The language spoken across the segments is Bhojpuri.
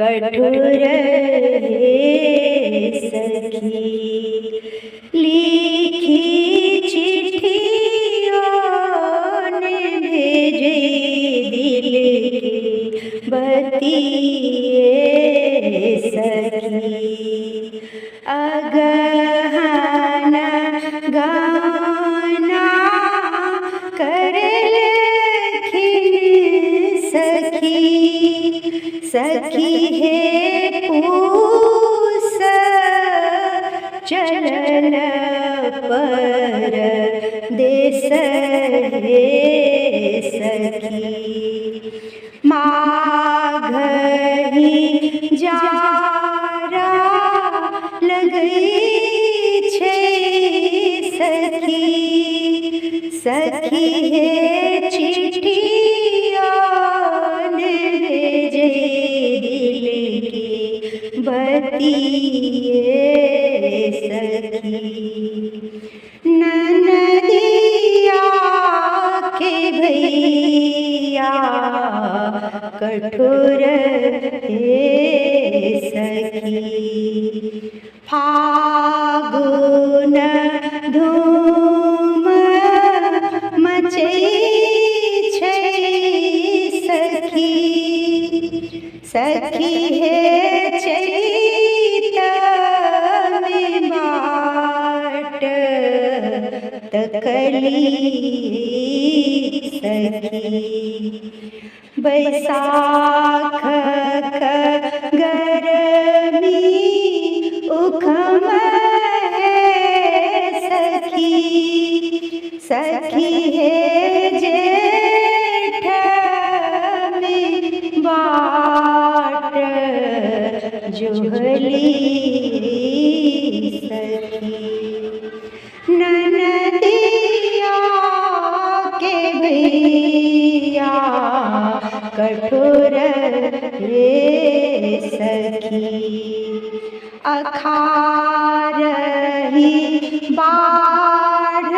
कठोर हे सखी। लिखी चिट्ठियों ने भेजे दिल की बतिए सखी। अगहना गाना कर लेखिन सखी। सखी है पूस चलल पर देश हे सखी। माघही जारा लगई छे सखी। सखी हे चिट्ठियों ने भेजे दिल की बतिए सखी। ननदिया के भैया कठोर हे सखी। फागुन धूम मचई छै सखी। सखी हे चैत में बाट तकली सखी। बैसाख गरमी उखम सखी। सखी है जेठ में बाट जोहली सखी। ननदिया के भैया कठोर हे सखी। अखारही बाढ़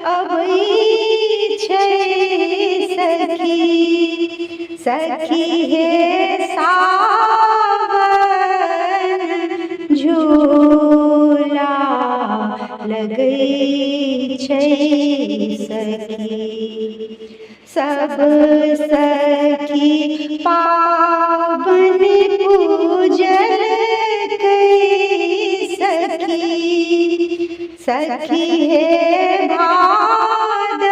अबई छै सखी। सखी हे सावन झूला लगई छै सखी। सब सखी पावन पूजन कई सखी। सखी हे भादव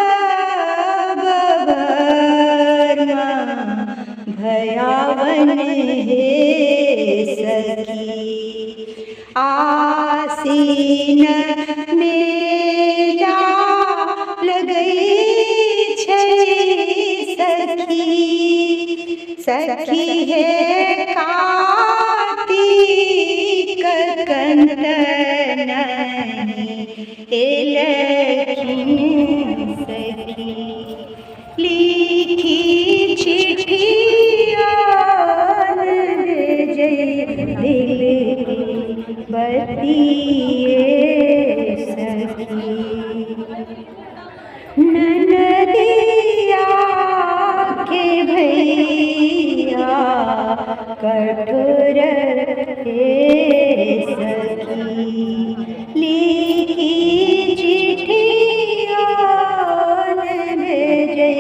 वर्मा भयावन हे सखी। आसीन मेला लगई छै सखी। सखी हे कार्तिक कंदन एलखिन सखी। लिखी चिट्ठियों भेजे दिल की बतिए सखी। ननदिया के भैया कठोर हे सखी। लिखी चिट्ठियों ने भेजे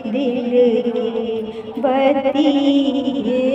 दिल की बतिए